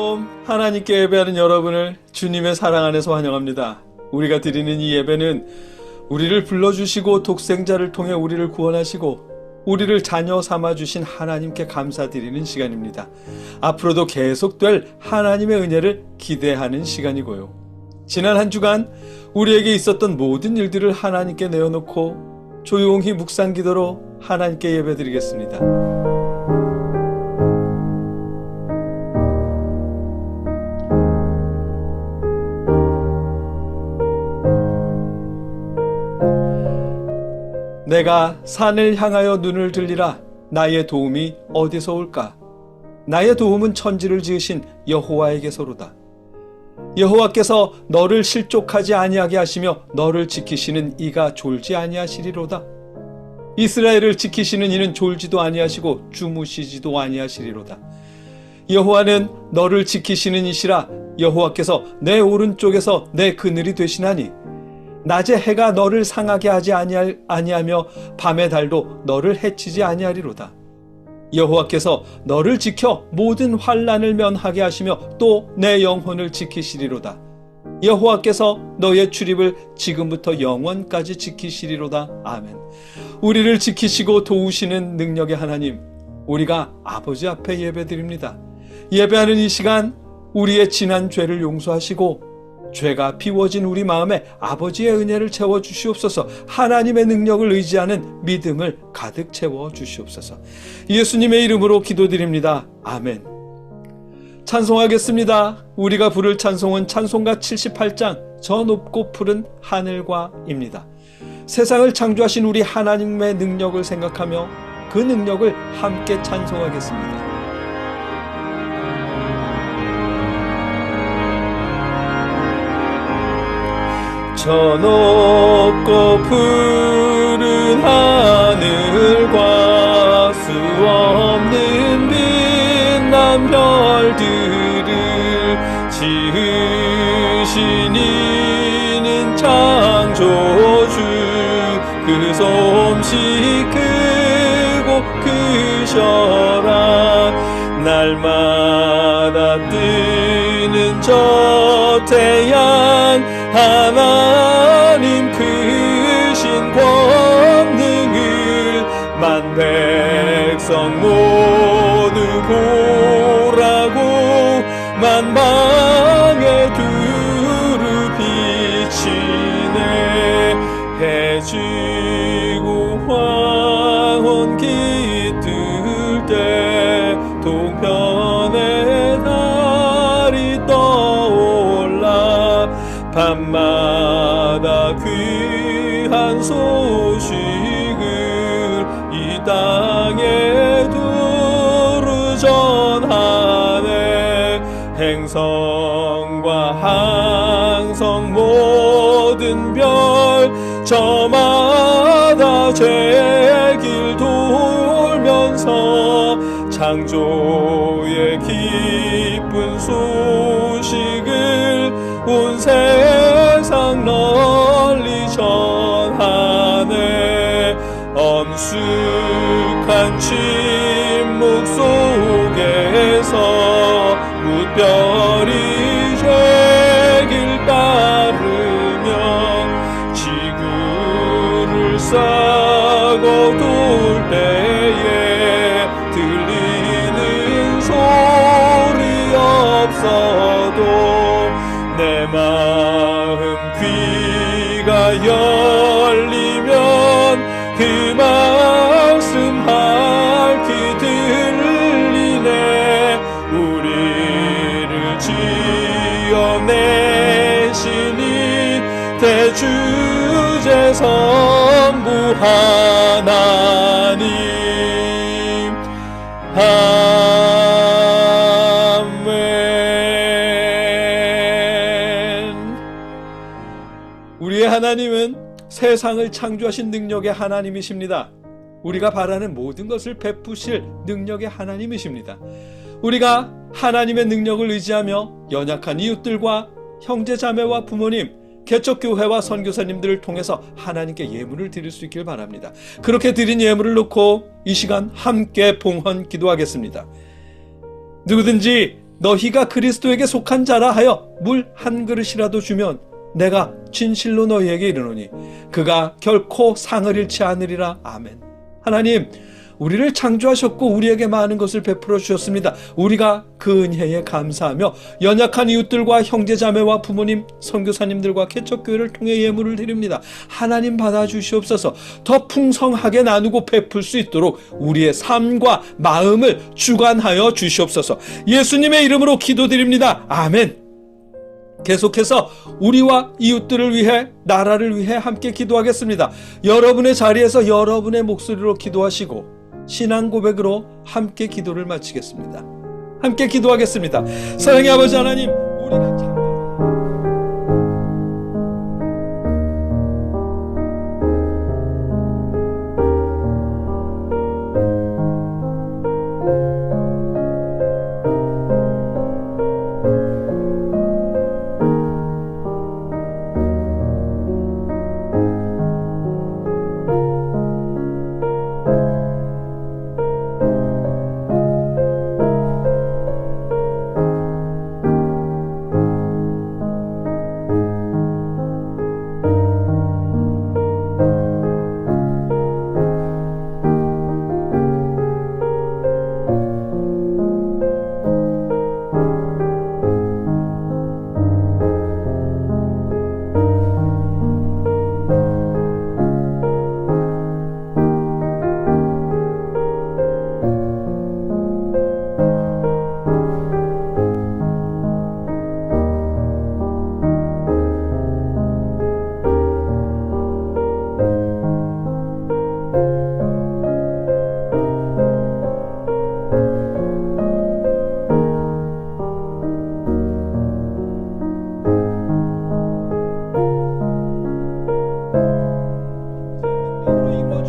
샬롬. 하나님께 예배하는 여러분을 주님의 사랑 안에서 환영합니다. 우리가 드리는 이 예배는 우리를 불러주시고 독생자를 통해 우리를 구원하시고 우리를 자녀 삼아주신 하나님께 감사드리는 시간입니다. 앞으로도 계속될 하나님의 은혜를 기대하는 시간이고요. 지난 한 주간 우리에게 있었던 모든 일들을 하나님께 내어놓고 조용히 묵상 기도로 하나님께 예배드리겠습니다. 내가 산을 향하여 눈을 들리라. 나의 도움이 어디서 올까? 나의 도움은 천지를 지으신 여호와에게서로다. 여호와께서 너를 실족하지 아니하게 하시며 너를 지키시는 이가 졸지 아니하시리로다. 이스라엘을 지키시는 이는 졸지도 아니하시고 주무시지도 아니하시리로다. 여호와는 너를 지키시는 이시라. 여호와께서 내 오른쪽에서 내 그늘이 되시나니 낮에 해가 너를 상하게 하지 아니하며 밤의 달도 너를 해치지 아니하리로다. 여호와께서 너를 지켜 모든 환난을 면하게 하시며 또 내 영혼을 지키시리로다. 여호와께서 너의 출입을 지금부터 영원까지 지키시리로다. 아멘. 우리를 지키시고 도우시는 능력의 하나님, 우리가 아버지 앞에 예배드립니다. 예배하는 이 시간 우리의 지난 죄를 용서하시고 죄가 비워진 우리 마음에 아버지의 은혜를 채워 주시옵소서. 하나님의 능력을 의지하는 믿음을 가득 채워 주시옵소서. 예수님의 이름으로 기도드립니다. 아멘. 찬송하겠습니다. 우리가 부를 찬송은 찬송가 78장 저 높고 푸른 하늘과입니다. 세상을 창조하신 우리 하나님의 능력을 생각하며 그 능력을 함께 찬송하겠습니다. 저 높고 푸른 하늘과 수 없는 빛난 별들을 지으신 이는 창조주. 그 솜씨 크고 크셔라. 날마다 뜨는 저 태양 하나님 크신 권능을 만 백성 모두 보라고 만방에 두루 비치네. 해지고 황혼 깃들 때 동편에 달이 떠올라. 밤마다 귀한 소식을 이 땅에 두루 전하네. 행성과 항성 모든 별 저마다 제길 돌면서 창조의 기쁜 소식을 온 세상 널리 전하네. 엄숙한 침묵 속에서 무별이 죄길 따르며 지구를 싸고 돌 때에 들리는 소리 없어도 내 마음 귀가 열리면 그 말씀 밝히 들리네. 우리를 지어내시니 대주제 선부 하나님. 우리의 하나님은 세상을 창조하신 능력의 하나님이십니다. 우리가 바라는 모든 것을 베푸실 능력의 하나님이십니다. 우리가 하나님의 능력을 의지하며 연약한 이웃들과 형제자매와 부모님, 개척교회와 선교사님들을 통해서 하나님께 예물을 드릴 수 있길 바랍니다. 그렇게 드린 예물을 놓고 이 시간 함께 봉헌 기도하겠습니다. 누구든지 너희가 그리스도에게 속한 자라 하여 물 한 그릇이라도 주면 내가 진실로 너희에게 이르노니 그가 결코 상을 잃지 않으리라. 아멘. 하나님, 우리를 창조하셨고 우리에게 많은 것을 베풀어 주셨습니다. 우리가 그 은혜에 감사하며 연약한 이웃들과 형제자매와 부모님, 선교사님들과 개척교회를 통해 예물을 드립니다. 하나님 받아주시옵소서. 더 풍성하게 나누고 베풀 수 있도록 우리의 삶과 마음을 주관하여 주시옵소서. 예수님의 이름으로 기도드립니다. 아멘. 계속해서 우리와 이웃들을 위해, 나라를 위해 함께 기도하겠습니다. 여러분의 자리에서 여러분의 목소리로 기도하시고 신앙 고백으로 함께 기도를 마치겠습니다. 함께 기도하겠습니다. 사랑의 아버지 하나님, 우리가 참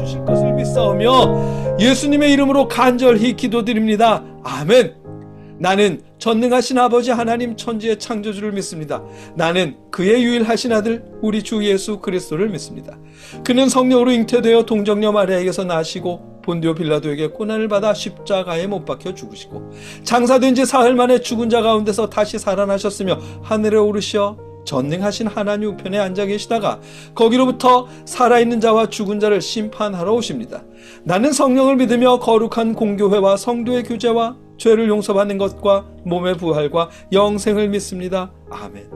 이루어주실 것을 믿사오며 예수님의 이름으로 간절히 기도드립니다. 아멘. 나는 전능하신 아버지 하나님 천지의 창조주를 믿습니다. 나는 그의 유일하신 아들 우리 주 예수 그리스도를 믿습니다. 그는 성령으로 잉태되어 동정녀 마리아에게서 나시고 본디오 빌라도에게 고난을 받아 십자가에 못 박혀 죽으시고 장사된 지 사흘 만에 죽은 자 가운데서 다시 살아나셨으며 하늘에 오르시어 전능하신 하나님 우편에 앉아 계시다가 거기로부터 살아있는 자와 죽은 자를 심판하러 오십니다. 나는 성령을 믿으며 거룩한 공교회와 성도의 교제와 죄를 용서받는 것과 몸의 부활과 영생을 믿습니다. 아멘.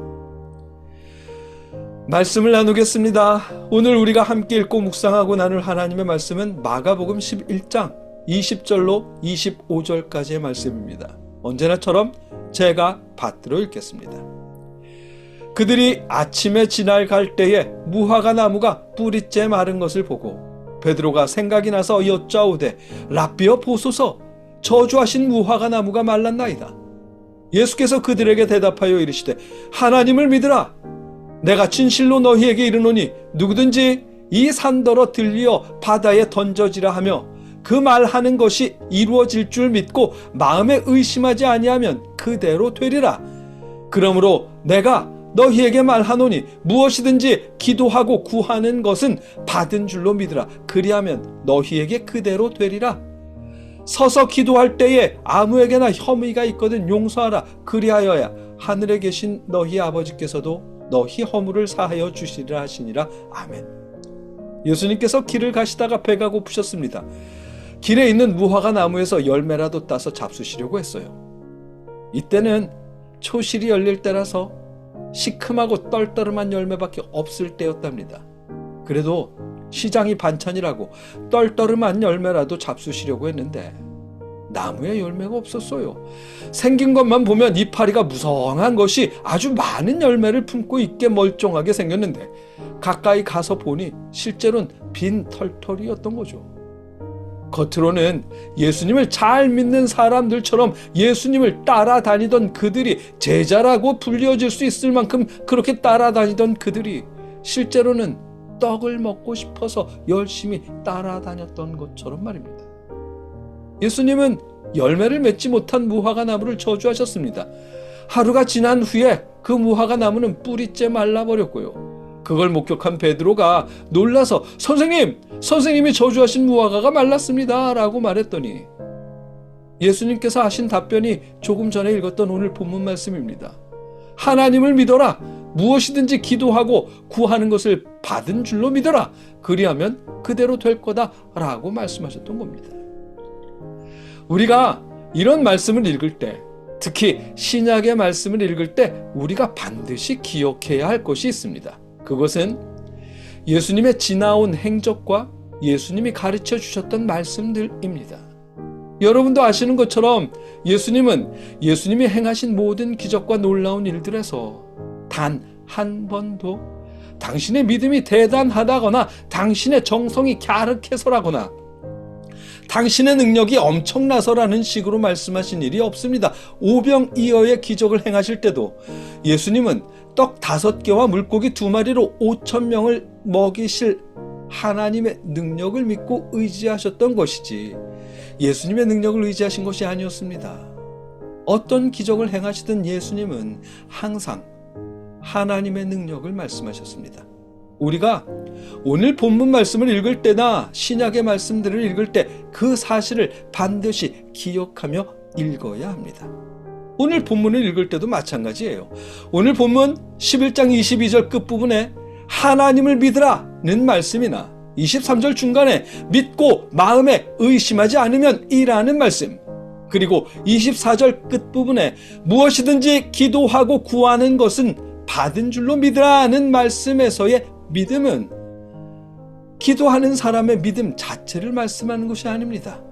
말씀을 나누겠습니다. 오늘 우리가 함께 읽고 묵상하고 나눌 하나님의 말씀은 마가복음 11장 20절로 25절까지의 말씀입니다. 언제나처럼 제가 받들어 읽겠습니다. 그들이 아침에 지날 갈 때에 무화과 나무가 뿌리째 마른 것을 보고 베드로가 생각이 나서 여짜오되 랍비여 보소서, 저주하신 무화과 나무가 말랐나이다. 예수께서 그들에게 대답하여 이르시되 하나님을 믿으라. 내가 진실로 너희에게 이르노니 누구든지 이 산더러 들리어 바다에 던져지라 하며 그 말하는 것이 이루어질 줄 믿고 마음에 의심하지 아니하면 그대로 되리라. 그러므로 내가 너희에게 말하노니 무엇이든지 기도하고 구하는 것은 받은 줄로 믿으라. 그리하면 너희에게 그대로 되리라. 서서 기도할 때에 아무에게나 혐의가 있거든 용서하라. 그리하여야 하늘에 계신 너희 아버지께서도 너희 허물을 사하여 주시리라 하시니라. 아멘. 예수님께서 길을 가시다가 배가 고프셨습니다. 길에 있는 무화과 나무에서 열매라도 따서 잡수시려고 했어요. 이때는 초실이 열릴 때라서 시큼하고 떨떠름한 열매밖에 없을 때였답니다. 그래도 시장이 반찬이라고 떨떠름한 열매라도 잡수시려고 했는데 나무에 열매가 없었어요. 생긴 것만 보면 이파리가 무성한 것이 아주 많은 열매를 품고 있게 멀쩡하게 생겼는데 가까이 가서 보니 실제로는 빈 털털이었던 거죠. 겉으로는 예수님을 잘 믿는 사람들처럼 예수님을 따라다니던 그들이, 제자라고 불려질 수 있을 만큼 그렇게 따라다니던 그들이 실제로는 떡을 먹고 싶어서 열심히 따라다녔던 것처럼 말입니다. 예수님은 열매를 맺지 못한 무화과 나무를 저주하셨습니다. 하루가 지난 후에 그 무화과 나무는 뿌리째 말라버렸고요. 그걸 목격한 베드로가 놀라서 선생님이 저주하신 무화과가 말랐습니다 라고 말했더니 예수님께서 하신 답변이 조금 전에 읽었던 오늘 본문 말씀입니다. 하나님을 믿어라. 무엇이든지 기도하고 구하는 것을 받은 줄로 믿어라. 그리하면 그대로 될 거다 라고 말씀하셨던 겁니다. 우리가 이런 말씀을 읽을 때, 특히 신약의 말씀을 읽을 때 우리가 반드시 기억해야 할 것이 있습니다. 그것은 예수님의 지나온 행적과 예수님이 가르쳐 주셨던 말씀들입니다. 여러분도 아시는 것처럼 예수님이 행하신 모든 기적과 놀라운 일들에서 단 한 번도 당신의 믿음이 대단하다거나 당신의 정성이 갸륵해서라거나 당신의 능력이 엄청나서라는 식으로 말씀하신 일이 없습니다. 오병이어의 기적을 행하실 때도 예수님은 떡 5개와 물고기 2마리로 5,000명을 먹이실 하나님의 능력을 믿고 의지하셨던 것이지 예수님의 능력을 의지하신 것이 아니었습니다. 어떤 기적을 행하시던 예수님은 항상 하나님의 능력을 말씀하셨습니다. 우리가 오늘 본문 말씀을 읽을 때나 신약의 말씀들을 읽을 때 그 사실을 반드시 기억하며 읽어야 합니다. 오늘 본문을 읽을 때도 마찬가지예요. 오늘 본문 11장 22절 끝부분에 하나님을 믿으라는 말씀이나 23절 중간에 믿고 마음에 의심하지 않으면 이라는 말씀, 그리고 24절 끝부분에 무엇이든지 기도하고 구하는 것은 받은 줄로 믿으라는 말씀에서의 믿음은 기도하는 사람의 믿음 자체를 말씀하는 것이 아닙니다.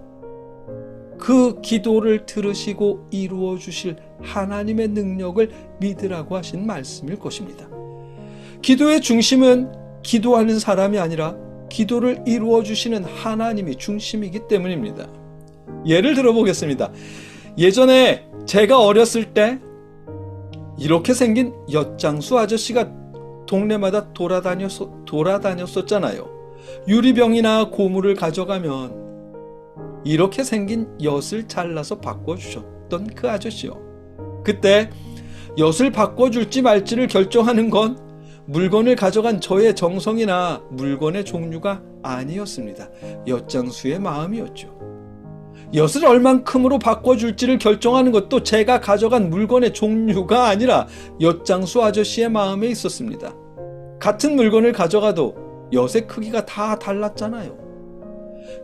그 기도를 들으시고 이루어 주실 하나님의 능력을 믿으라고 하신 말씀일 것입니다. 기도의 중심은 기도하는 사람이 아니라 기도를 이루어 주시는 하나님이 중심이기 때문입니다. 예를 들어보겠습니다. 예전에 제가 어렸을 때 이렇게 생긴 엿장수 아저씨가 동네마다 돌아다녔었잖아요. 유리병이나 고무를 가져가면 이렇게 생긴 엿을 잘라서 바꿔주셨던 그 아저씨요. 그때 엿을 바꿔줄지 말지를 결정하는 건 물건을 가져간 저의 정성이나 물건의 종류가 아니었습니다. 엿장수의 마음이었죠. 엿을 얼만큼으로 바꿔줄지를 결정하는 것도 제가 가져간 물건의 종류가 아니라 엿장수 아저씨의 마음에 있었습니다. 같은 물건을 가져가도 엿의 크기가 다 달랐잖아요.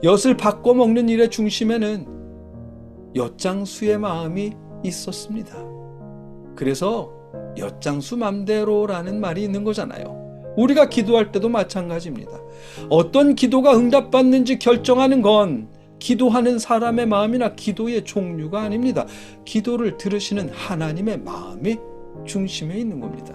엿을 바꿔 먹는 일의 중심에는 엿장수의 마음이 있었습니다. 그래서 엿장수 맘대로라는 말이 있는 거잖아요. 우리가 기도할 때도 마찬가지입니다. 어떤 기도가 응답받는지 결정하는 건 기도하는 사람의 마음이나 기도의 종류가 아닙니다. 기도를 들으시는 하나님의 마음이 중심에 있는 겁니다.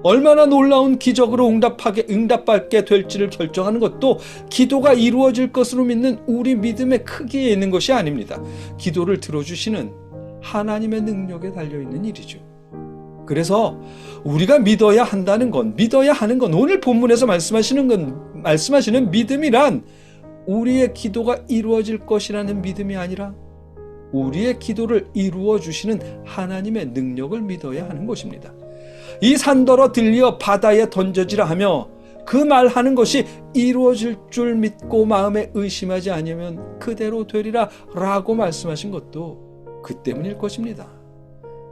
얼마나 놀라운 기적으로 응답받게 될지를 결정하는 것도 기도가 이루어질 것으로 믿는 우리 믿음의 크기에 있는 것이 아닙니다. 기도를 들어주시는 하나님의 능력에 달려있는 일이죠. 그래서 우리가 믿어야 하는 건 오늘 본문에서 말씀하시는 믿음이란 우리의 기도가 이루어질 것이라는 믿음이 아니라 우리의 기도를 이루어 주시는 하나님의 능력을 믿어야 하는 것입니다. 이 산더러 들려 바다에 던져지라 하며 그 말하는 것이 이루어질 줄 믿고 마음에 의심하지 않으면 그대로 되리라 라고 말씀하신 것도 그 때문일 것입니다.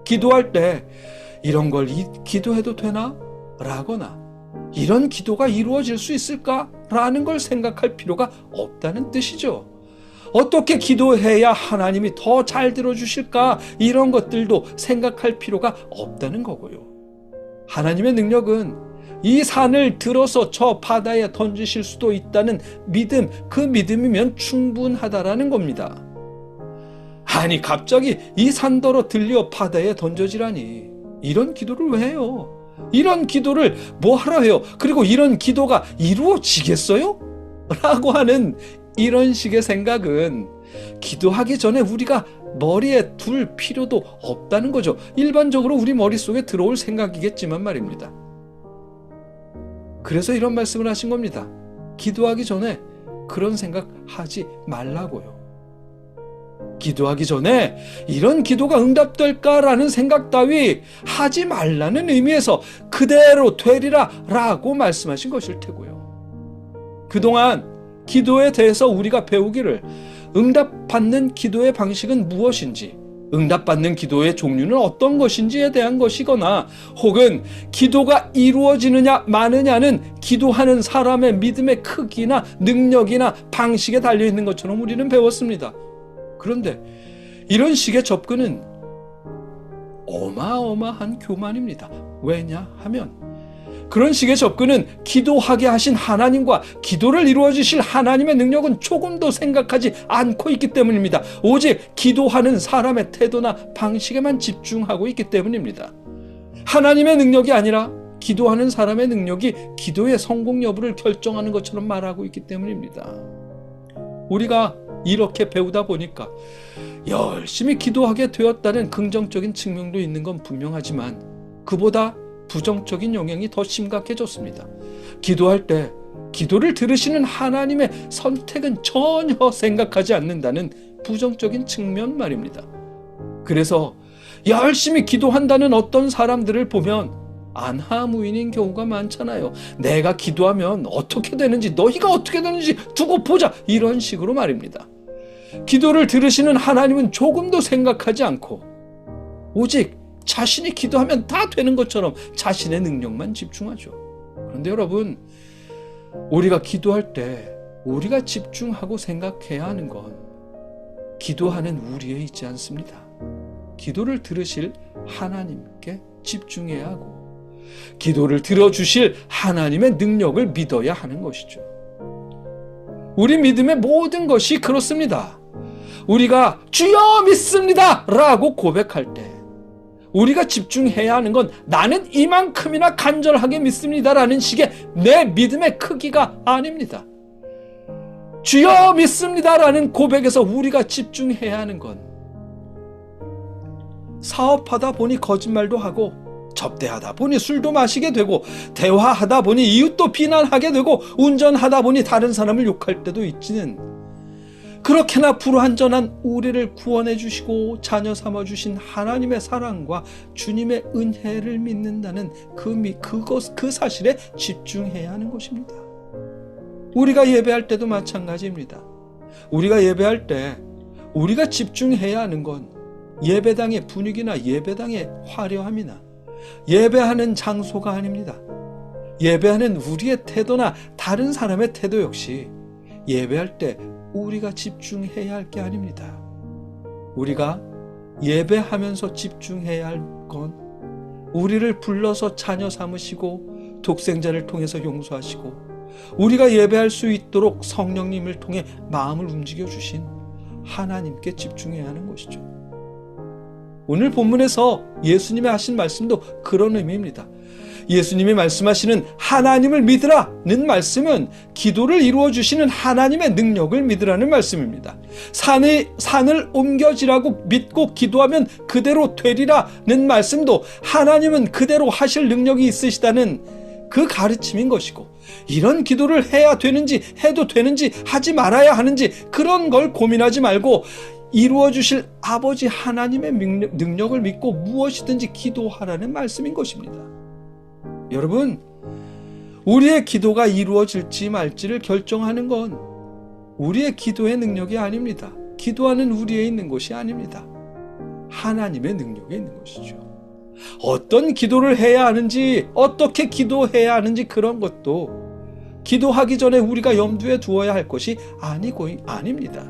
기도할 때 이런 걸 기도해도 되나? 라거나 이런 기도가 이루어질 수 있을까? 라는 걸 생각할 필요가 없다는 뜻이죠. 어떻게 기도해야 하나님이 더 잘 들어주실까? 이런 것들도 생각할 필요가 없다는 거고요. 하나님의 능력은 이 산을 들어서 저 바다에 던지실 수도 있다는 믿음, 그 믿음이면 충분하다라는 겁니다. 아니 갑자기 이 산더러 들려 바다에 던져지라니 이런 기도를 왜 해요? 이런 기도를 뭐 하러 해요? 그리고 이런 기도가 이루어지겠어요? 라고 하는 이런 식의 생각은 기도하기 전에 우리가 머리에 둘 필요도 없다는 거죠. 일반적으로 우리 머릿속에 들어올 생각이겠지만 말입니다. 그래서 이런 말씀을 하신 겁니다. 기도하기 전에 그런 생각 하지 말라고요. 기도하기 전에 이런 기도가 응답될까라는 생각 따위 하지 말라는 의미에서 그대로 되리라 라고 말씀하신 것일 테고요. 그동안 기도에 대해서 우리가 배우기를 응답받는 기도의 방식은 무엇인지, 응답받는 기도의 종류는 어떤 것인지에 대한 것이거나, 혹은 기도가 이루어지느냐 마느냐는 기도하는 사람의 믿음의 크기나 능력이나 방식에 달려있는 것처럼 우리는 배웠습니다. 그런데 이런 식의 접근은 어마어마한 교만입니다. 왜냐 하면 그런 식의 접근은 기도하게 하신 하나님과 기도를 이루어 주실 하나님의 능력은 조금도 생각하지 않고 있기 때문입니다. 오직 기도하는 사람의 태도나 방식에만 집중하고 있기 때문입니다. 하나님의 능력이 아니라 기도하는 사람의 능력이 기도의 성공 여부를 결정하는 것처럼 말하고 있기 때문입니다. 우리가 이렇게 배우다 보니까 열심히 기도하게 되었다는 긍정적인 측면도 있는 건 분명하지만, 그보다 부정적인 영향이 더 심각해졌습니다. 기도할 때 기도를 들으시는 하나님의 선택은 전혀 생각하지 않는다는 부정적인 측면 말입니다. 그래서 열심히 기도한다는 어떤 사람들을 보면 안하무인인 경우가 많잖아요. 내가 기도하면 어떻게 되는지, 너희가 어떻게 되는지 두고 보자, 이런 식으로 말입니다. 기도를 들으시는 하나님은 조금도 생각하지 않고 오직 자신이 기도하면 다 되는 것처럼 자신의 능력만 집중하죠. 그런데 여러분, 우리가 기도할 때 우리가 집중하고 생각해야 하는 건 기도하는 우리에 있지 않습니다. 기도를 들으실 하나님께 집중해야 하고, 기도를 들어주실 하나님의 능력을 믿어야 하는 것이죠. 우리 믿음의 모든 것이 그렇습니다. 우리가 주여 믿습니다 라고 고백할 때 우리가 집중해야 하는 건 나는 이만큼이나 간절하게 믿습니다라는 식의 내 믿음의 크기가 아닙니다. 주여 믿습니다라는 고백에서 우리가 집중해야 하는 건 사업하다 보니 거짓말도 하고, 접대하다 보니 술도 마시게 되고, 대화하다 보니 이웃도 비난하게 되고, 운전하다 보니 다른 사람을 욕할 때도 있지는, 그렇게나 불완전한 우리를 구원해 주시고 자녀 삼아 주신 하나님의 사랑과 주님의 은혜를 믿는다는 그 사실에 집중해야 하는 것입니다. 우리가 예배할 때도 마찬가지입니다. 우리가 예배할 때 우리가 집중해야 하는 건 예배당의 분위기나 예배당의 화려함이나 예배하는 장소가 아닙니다. 예배하는 우리의 태도나 다른 사람의 태도 역시 예배할 때 우리가 집중해야 할 게 아닙니다. 우리가 예배하면서 집중해야 할 건 우리를 불러서 자녀 삼으시고 독생자를 통해서 용서하시고 우리가 예배할 수 있도록 성령님을 통해 마음을 움직여 주신 하나님께 집중해야 하는 것이죠. 오늘 본문에서 예수님이 하신 말씀도 그런 의미입니다. 예수님이 말씀하시는 하나님을 믿으라는 말씀은 기도를 이루어 주시는 하나님의 능력을 믿으라는 말씀입니다. 산을 옮겨지라고 믿고 기도하면 그대로 되리라는 말씀도 하나님은 그대로 하실 능력이 있으시다는 그 가르침인 것이고, 이런 기도를 해야 되는지, 해도 되는지, 하지 말아야 하는지 그런 걸 고민하지 말고 이루어 주실 아버지 하나님의 능력을 믿고 무엇이든지 기도하라는 말씀인 것입니다. 여러분, 우리의 기도가 이루어질지 말지를 결정하는 건 우리의 기도의 능력이 아닙니다. 기도하는 우리에 있는 것이 아닙니다. 하나님의 능력에 있는 것이죠. 어떤 기도를 해야 하는지, 어떻게 기도해야 하는지 그런 것도 기도하기 전에 우리가 염두에 두어야 할 것이 아닙니다.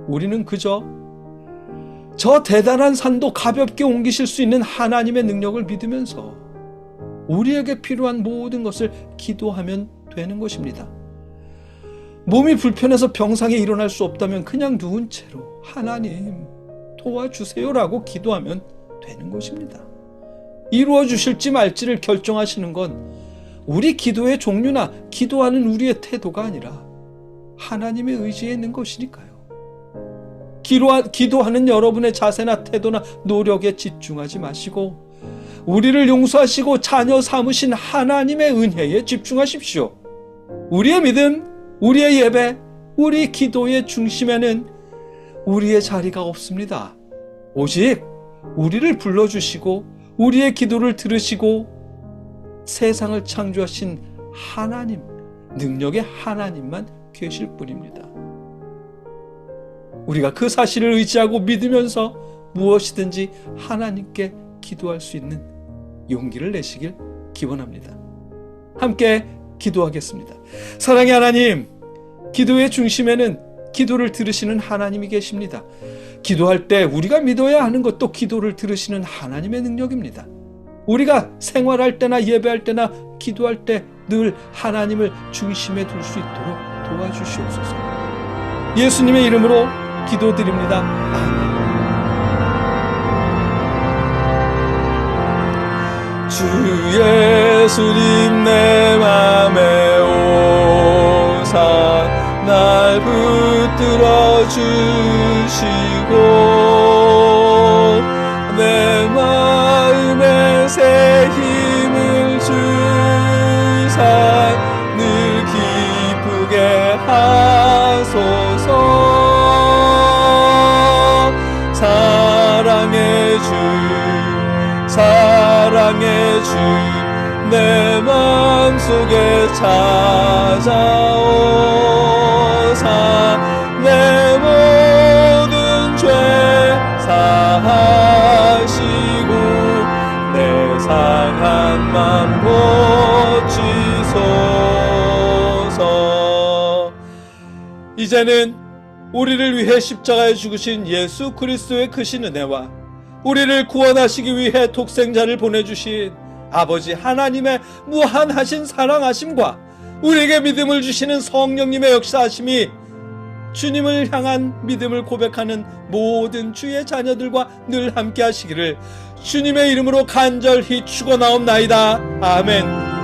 우리는 그저 저 대단한 산도 가볍게 옮기실 수 있는 하나님의 능력을 믿으면서 우리에게 필요한 모든 것을 기도하면 되는 것입니다. 몸이 불편해서 병상에 일어날 수 없다면 그냥 누운 채로 하나님 도와주세요라고 기도하면 되는 것입니다. 이루어 주실지 말지를 결정하시는 건 우리 기도의 종류나 기도하는 우리의 태도가 아니라 하나님의 의지에 있는 것이니까요. 기도하는 여러분의 자세나 태도나 노력에 집중하지 마시고 우리를 용서하시고 자녀 삼으신 하나님의 은혜에 집중하십시오. 우리의 믿음, 우리의 예배, 우리 기도의 중심에는 우리의 자리가 없습니다. 오직 우리를 불러주시고 우리의 기도를 들으시고 세상을 창조하신 하나님, 능력의 하나님만 계실 뿐입니다. 우리가 그 사실을 의지하고 믿으면서 무엇이든지 하나님께 기도할 수 있는 용기를 내시길 기원합니다. 함께 기도하겠습니다. 사랑의 하나님, 기도의 중심에는 기도를 들으시는 하나님이 계십니다. 기도할 때 우리가 믿어야 하는 것도 기도를 들으시는 하나님의 능력입니다. 우리가 생활할 때나 예배할 때나 기도할 때 늘 하나님을 중심에 둘 수 있도록 도와주시옵소서. 예수님의 이름으로 기도드립니다. 아멘. 주 예수님 내 맘에 오사 날 붙들어 주시고 내 마음에 새 힘을 주사 늘 기쁘게 하소서. 사랑의 주 내 마음속에 찾아오사 내 모든 죄 사하시고 내 상한 맘 고치소서. 이제는 우리를 위해 십자가에 죽으신 예수 그리스도의 크신 은혜와 우리를 구원하시기 위해 독생자를 보내주신 아버지 하나님의 무한하신 사랑하심과 우리에게 믿음을 주시는 성령님의 역사하심이 주님을 향한 믿음을 고백하는 모든 주의 자녀들과 늘 함께 하시기를 주님의 이름으로 간절히 축원하옵나이다. 아멘.